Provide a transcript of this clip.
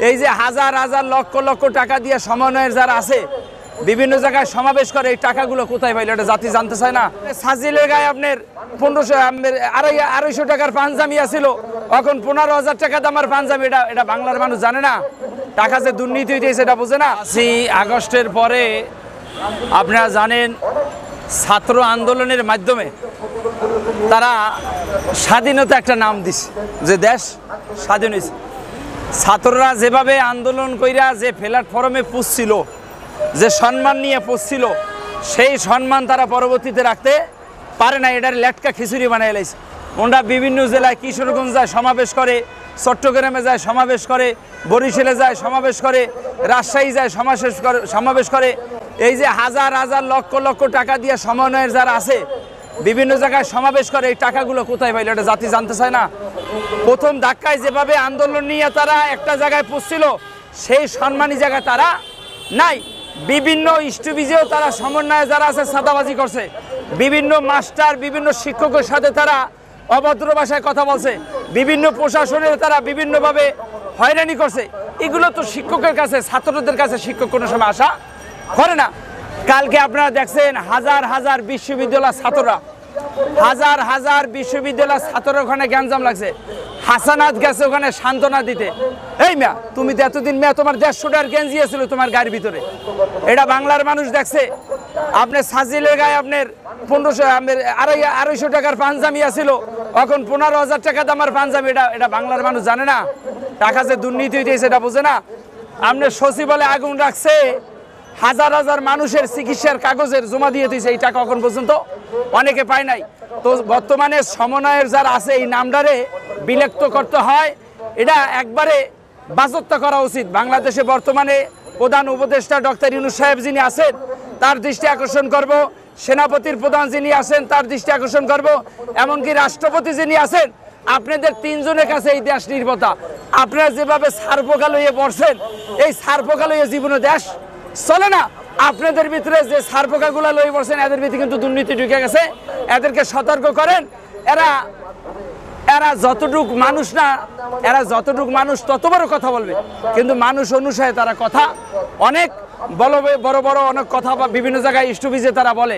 এই যে হাজার হাজার লক্ষ লক্ষ টাকা দিয়ে সমন্বয়ের যারা আছে বিভিন্ন জায়গায় সমাবেশ করে, এই টাকাগুলো কোথায় পাইল এটা জাতি জানতে চায় না। সাজিলের গায়ে আপনার 250 টাকার পাঞ্জাবি আছিল, এখন 15,000 টাকা দামের পাঞ্জাবি, এটা বাংলার মানুষ জানে না। টাকা যে দুর্নীতি হইতেছে এটা বুঝে না। 5ই আগস্টের পরে আপনারা জানেন ছাত্র আন্দোলনের মাধ্যমে তারা স্বাধীনতা একটা নাম দিছে, যে দেশ স্বাধীন হয়েছে। ছাত্ররা যেভাবে আন্দোলন কইরা যে প্ল্যাটফর্মে পুষছিল, যে সম্মান নিয়ে পুষছিল, সেই সম্মান তারা পরবর্তীতে রাখতে পারে না। এটার লেটকা খিচুড়ি বানিয়ে লাইছে। ওরা বিভিন্ন জেলায় কিশোরগঞ্জ যায় সমাবেশ করে, চট্টগ্রামে যায় সমাবেশ করে, বরিশালে যায় সমাবেশ করে, রাজশাহী যায় সমাবেশ করে। এই যে হাজার হাজার লক্ষ লক্ষ টাকা দিয়ে সমন্বয়ের যারা আছে বিভিন্ন জায়গায় সমাবেশ করে, এই টাকাগুলো কোথায় পাইল এটা জাতি জানতে চায় না। প্রথম ধাক্কায় যেভাবে আন্দোলন নিয়ে তারা একটা জায়গায় পৌঁছছিল, সেই সম্মানী জায়গায় তারা নাই। বিভিন্ন স্টুপিজেও তারা সমন্বয়ে যারা আছে চাঁদাবাজি করছে, বিভিন্ন মাস্টার বিভিন্ন শিক্ষকের সাথে তারা অভদ্র ভাষায় কথা বলছে, বিভিন্ন প্রশাসনের তারা বিভিন্নভাবে হয়রানি করছে। এগুলো তো শিক্ষকের কাছে, ছাত্রদের কাছে শিক্ষক কোনো সময় আশা করে না। কালকে আপনারা দেখছেন হাজার হাজার বিশ্ববিদ্যালয়ের ছাত্ররা, হাজার হাজার বিশ্ববিদ্যালয়ের ছাত্র ওখানে গ্যাঞ্জাম লাগছে। হাসানাত গেছে ওখানে সান্ত্বনা দিতে। এই মিয়া, তুমি তো এতদিন মিয়া তোমার 150 টাকার গেঞ্জি ছিল তোমার গাড়ির ভিতরে, এটা বাংলার মানুষ দেখছে। আপনার সাজিলের গায়ে আপনার 250 টাকার পাঞ্জাবি আছিল, এখন 15,000 টাকা দামের পাঞ্জাবি, এটা বাংলার মানুষ জানে না। টাকা যে দুর্নীতি হইতেছে এটা বুঝে না। আপনার সচিবালয়ে আগুন রাখছে, হাজার হাজার মানুষের চিকিৎসার কাগজের জমা দিয়ে দিয়েছে, এই টাকা এখন পর্যন্ত অনেকে পায় নাই। তো বর্তমানে সমন্বয়ের যারা আছে এই নামটারে বিলুপ্ত করতে হয়, এটা একবারে বাজেয়াপ্ত করা উচিত। বাংলাদেশে বর্তমানে প্রধান উপদেষ্টা ডক্টর ইউনূস সাহেব যিনি আছেন তার দৃষ্টি আকর্ষণ করব, সেনাপতির প্রধান যিনি আছেন তার দৃষ্টি আকর্ষণ করব, এমনকি রাষ্ট্রপতি যিনি আছেন, আপনাদের 3 জনের কাছে এই দেশ নির্ভরতা। আপনারা যেভাবে সারপোকা লইয়ে পড়ছেন, এই সারপোকা লইয়ে জীবনে দেশ চলে না। আপনাদের ভিতরে যে সারপোকাগুলো লই পড়ছেন, এদের ভিতরে কিন্তু দুর্নীতি ঢুকে গেছে। এদেরকে সতর্ক করেন। এরা যতটুক মানুষ না, এরা যতটুক মানুষ তত বড় কথা বলবে, কিন্তু মানুষ অনুসারে তারা কথা অনেক বড় বড় অনেক কথা বা বিভিন্ন জায়গায় স্টুপিজে তারা বলে।